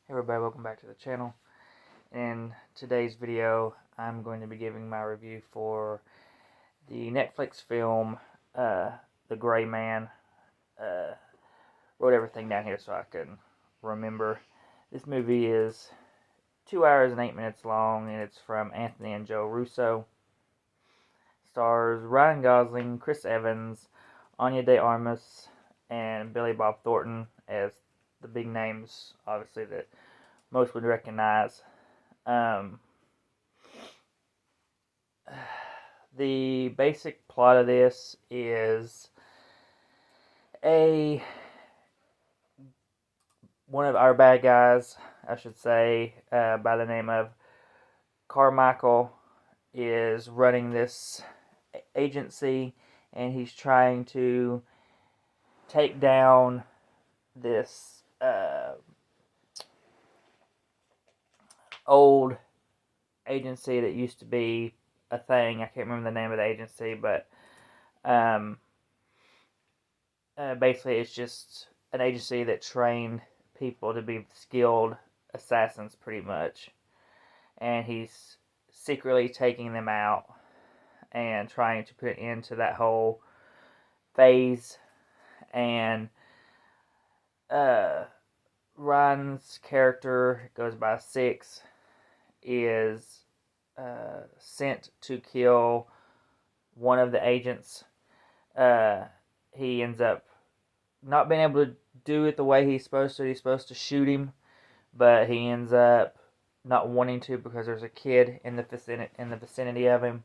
Hey everybody, welcome back to the channel. In today's video, I'm going to be giving my review for the Netflix film, The Gray Man. Wrote everything down here so I can remember. This movie is 2 hours and 8 minutes long, and it's from Anthony and Joe Russo. Stars Ryan Gosling, Chris Evans, Anya de Armas, and Billy Bob Thornton as the big names, obviously, that most would recognize. The basic plot of this is one of our bad guys, I should say, by the name of Carmichael, is running this agency, and he's trying to take down this old agency that used to be a thing. I can't remember the name of the agency, but basically it's just an agency that trained people to be skilled assassins, pretty much. And he's secretly taking them out and trying to put an end to that whole phase. And Ryan's character, goes by Six, is sent to kill one of the agents. He ends up not being able to do it the way he's supposed to. He's supposed to shoot him, but he ends up not wanting to because there's a kid in the vicinity of him,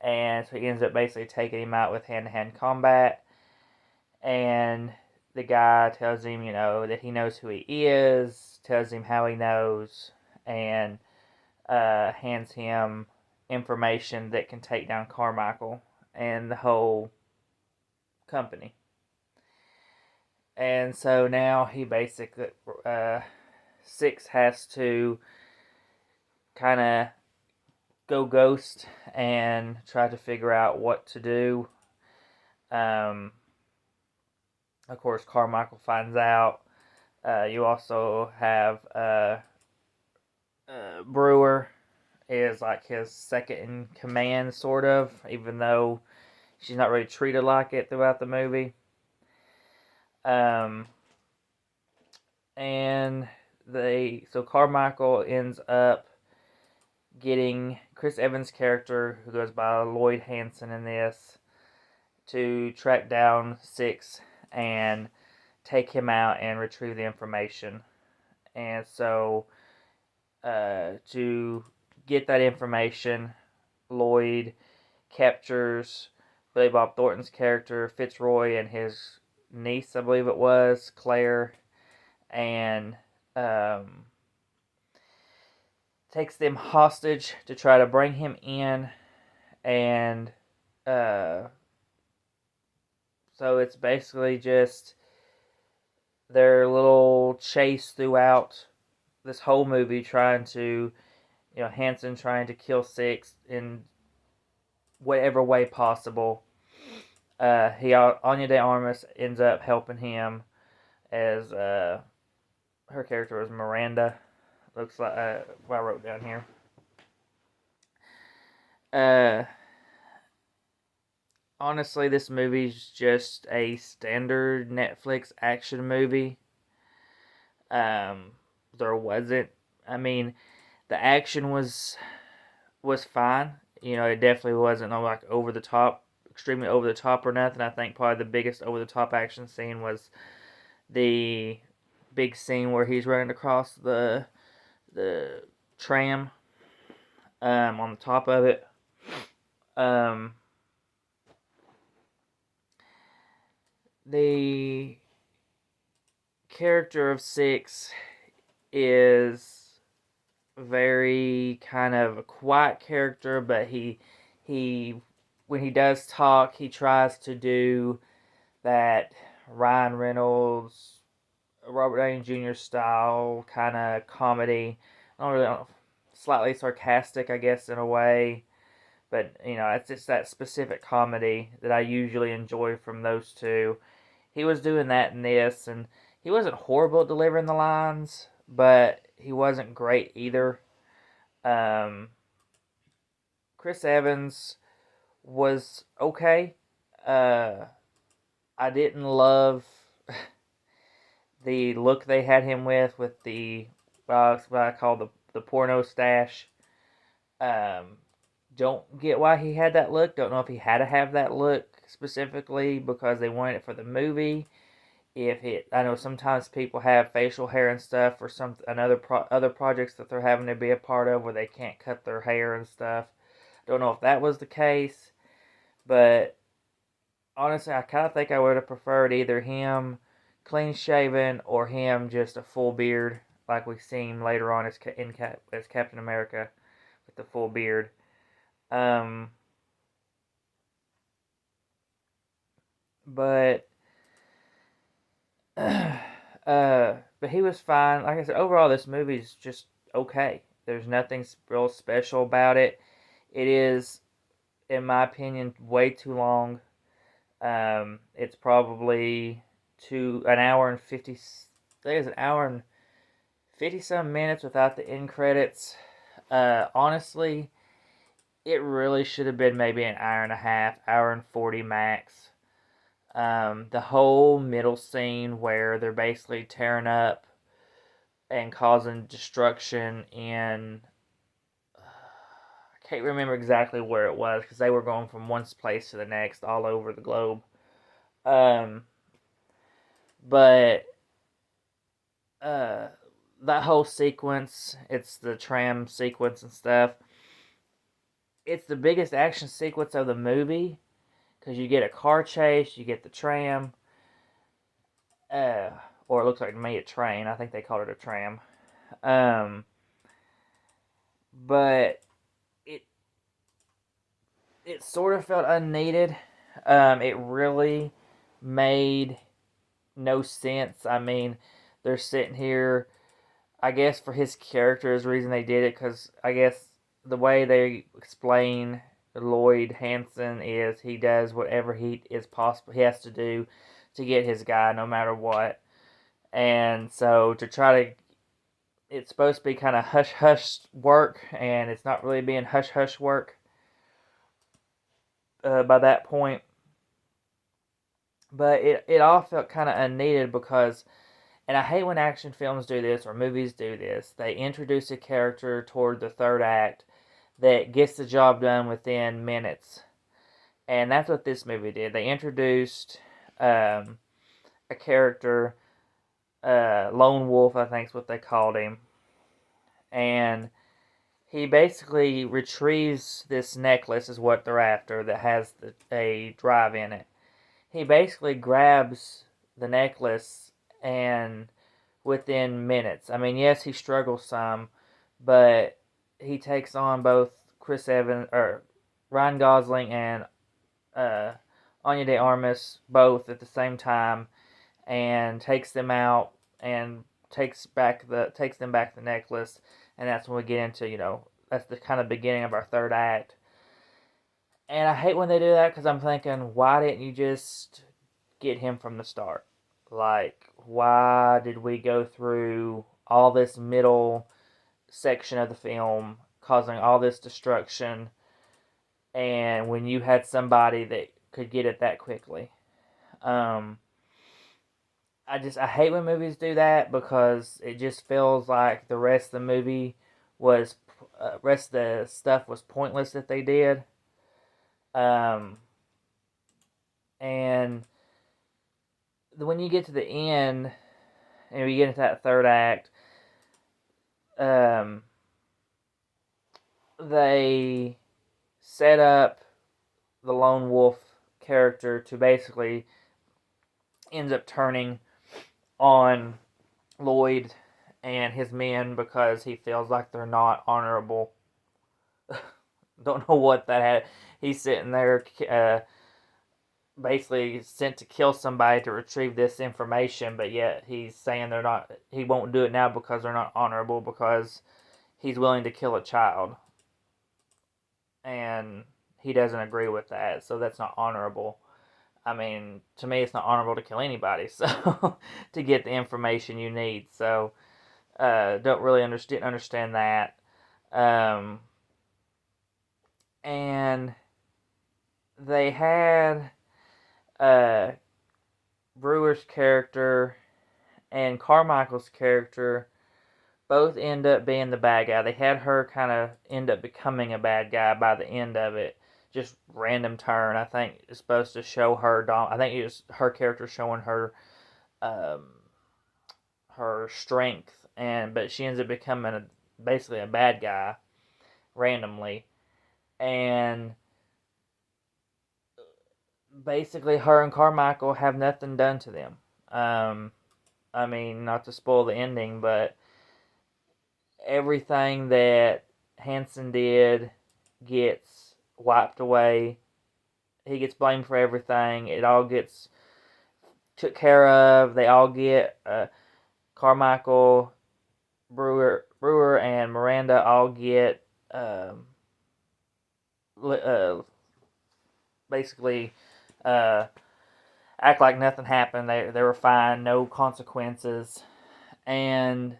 and so he ends up basically taking him out with hand-to-hand combat. And the guy tells him, that he knows who he is, tells him how he knows, and hands him information that can take down Carmichael and the whole company. And so now he basically, Six has to kind of go ghost and try to figure out what to do. Of course, Carmichael finds out. You also have Brewer is like his second in command, sort of, even though she's not really treated like it throughout the movie. So Carmichael ends up getting Chris Evans' character, who goes by Lloyd Hansen in this, to track down Six and take him out and retrieve the information. And so, to get that information, Lloyd captures Billy Bob Thornton's character, Fitzroy, and his niece, I believe it was, Claire, and takes them hostage to try to bring him in. And so it's basically just their little chase throughout this whole movie, trying to, Hansen trying to kill Six in whatever way possible. Anya de Armas ends up helping him, as her character was Miranda. Looks like what I wrote down here. Honestly, this movie's just a standard Netflix action movie. There wasn't. I mean, the action was fine. It definitely wasn't like over the top, extremely over the top or nothing. I think probably the biggest over the top action scene was the big scene where he's running across the tram on the top of it. The character of Six is very kind of a quiet character, but he when he does talk, he tries to do that Ryan Reynolds, Robert Downey Jr. style kind of comedy. I don't know, slightly sarcastic, I guess, in a way. But, it's just that specific comedy that I usually enjoy from those two. He was doing that in this, and he wasn't horrible at delivering the lines, but he wasn't great either. Um, Chris Evans was okay. Uh, I didn't love the look they had him with the what I call the porno stash. Um, don't get why he had that look. Don't know if he had to have that look specifically because they wanted it for the movie. If it, I know sometimes people have facial hair and stuff for some another other projects that they're having to be a part of where they can't cut their hair and stuff. Don't know if that was the case, but honestly, I kind of think I would have preferred either him clean shaven or him just a full beard, like we see him later on as Captain America with the full beard. Um, but but he was fine. Like I said, overall, this movie's just okay. There's nothing real special about it. It is, in my opinion, way too long. It's probably an hour and 50. I think it's an hour and 50 some minutes without the end credits. Honestly, it really should have been maybe an hour and a half, hour and 40 max. The whole middle scene where they're basically tearing up and causing destruction in, I can't remember exactly where it was because they were going from one place to the next all over the globe. Um, but uh, that whole sequence, it's the tram sequence and stuff. It's the biggest action sequence of the movie because you get a car chase, you get the tram, uh, or it looks like to me a train. I think they called it a tram. Um, but it it sort of felt unneeded. It really made no sense. I mean, they're sitting here. I guess for his character is the reason they did it because I guess the way they explain Lloyd Hansen is he does whatever he is possible he has to do to get his guy no matter what. And so to try to it's supposed to be kind of hush hush work and it's not really being hush hush work by that point. But it all felt kind of unneeded because and I hate when action films do this or movies do this. They introduce a character toward the third act that gets the job done within minutes. And that's what this movie did. They introduced a character, Lone Wolf, I think is what they called him. And he basically retrieves this necklace, is what they're after, that has a drive in it. He basically grabs the necklace and within minutes. I mean, yes, he struggles some, but he takes on both Chris Evans or Ryan Gosling and uh, Anya de Armas both at the same time, and takes them out and takes them back the necklace, and that's when we get into that's the kind of beginning of our third act. And I hate when they do that because I'm thinking, why didn't you just get him from the start? Like, why did we go through all this middle section of the film causing all this destruction and when you had somebody that could get it that quickly? Um, I hate when movies do that because it just feels like the rest of the movie was rest of the stuff was pointless that they did. Um, and when you get to the end and you get into that third act, um, they set up the lone wolf character to basically ends up turning on Lloyd and his men because he feels like they're not honorable. Don't know what that had. He's sitting there, basically sent to kill somebody to retrieve this information, but yet he's saying they're not. He won't do it now because they're not honorable because he's willing to kill a child, and he doesn't agree with that. So that's not honorable. I mean, to me, it's not honorable to kill anybody. So to get the information you need. So Don't really understand that. Um, and they had uh, Brewer's character and Carmichael's character both end up being the bad guy. They had her kind of end up becoming a bad guy by the end of it. Just random turn. I think it's supposed to show her. I think it was her character showing her um, her strength, but she ends up becoming basically a bad guy randomly, and basically her and Carmichael have nothing done to them. I mean, not to spoil the ending, but everything that Hanson did gets wiped away. He gets blamed for everything. It all gets took care of. They all get Carmichael, Brewer, and Miranda all get uh, basically uh, act like nothing happened. They were fine, no consequences, and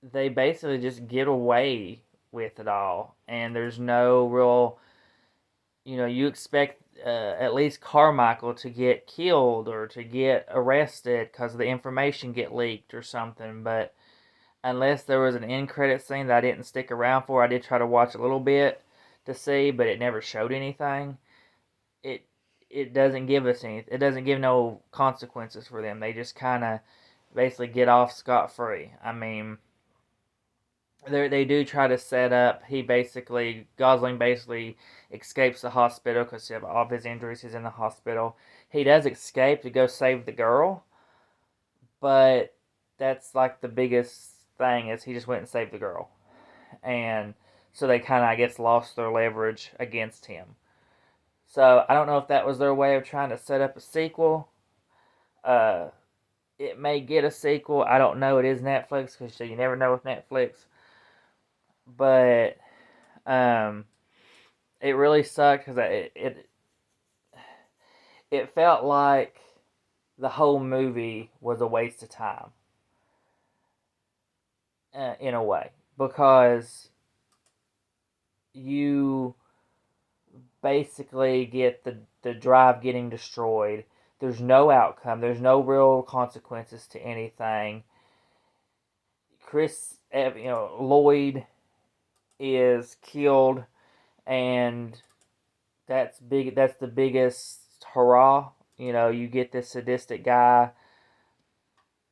they basically just get away with it all. And there's no real, you expect at least Carmichael to get killed or to get arrested because the information get leaked or something, but unless there was an end credit scene that I didn't stick around for. I did try to watch a little bit to see, but it never showed anything. It it doesn't give us any. It doesn't give no consequences for them. They just kind of basically get off scot free. I mean, they do try to set up. Gosling basically escapes the hospital because of all of his injuries. He's in the hospital. He does escape to go save the girl, but that's like the biggest thing is he just went and saved the girl, and so they kind of I guess lost their leverage against him. So I don't know if that was their way of trying to set up a sequel. Uh, it may get a sequel. I don't know. It is Netflix because you never know with Netflix. But um, it really sucked because it felt like the whole movie was a waste of time in a way because you basically get the drive getting destroyed. There's no outcome. There's no real consequences to anything. Lloyd is killed, and that's big. That's the biggest hurrah. You get this sadistic guy,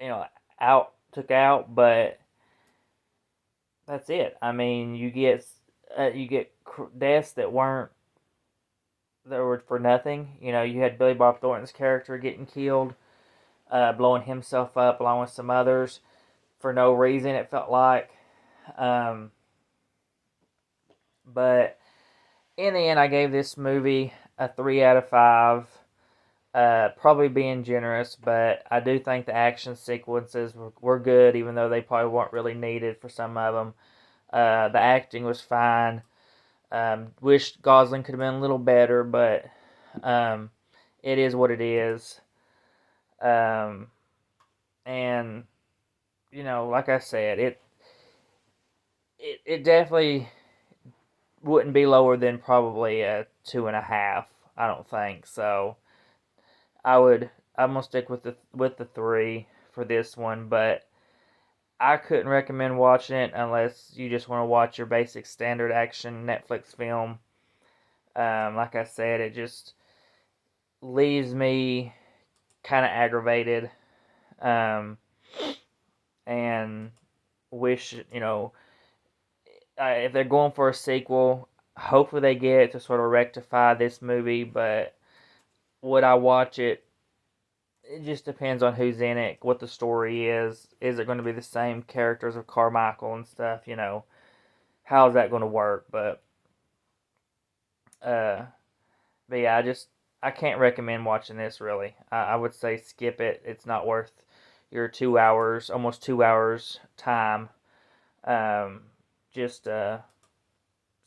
you know, took out, but that's it. I mean, you get deaths that were for nothing. You had Billy Bob Thornton's character getting killed, blowing himself up along with some others for no reason. It felt like, um, but in the end, I gave this movie a 3 out of 5. Probably being generous, but I do think the action sequences were good, even though they probably weren't really needed for some of them. The acting was fine. Wish Gosling could have been a little better, but um, it is what it is. Um, and like I said, it definitely wouldn't be lower than probably a 2.5. I don't think so. I'm gonna stick with the 3 for this one, but I couldn't recommend watching it unless you just want to watch your basic standard action Netflix film. Like I said, it just leaves me kind of aggravated, um, and wish if they're going for a sequel, hopefully they get it to sort of rectify this movie. But would I watch it? It just depends on who's in it, what the story is. Is it going to be the same characters of Carmichael and stuff? How's that going to work? Uh, but yeah, I can't recommend watching this really. I would say skip it. It's not worth your 2 hours, almost 2 hours time. Um, just a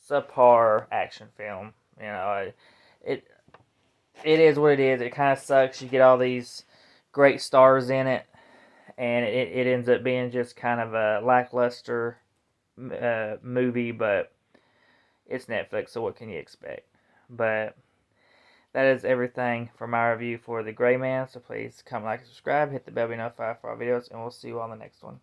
subpar action film. It it is what it is. It kind of sucks. You get all these great stars in it, and it ends up being just kind of a lackluster movie, but it's Netflix, so what can you expect? But that is everything for my review for The Gray Man. So please comment, like, and subscribe. Hit the bell to be notified for our videos, and we'll see you on the next one.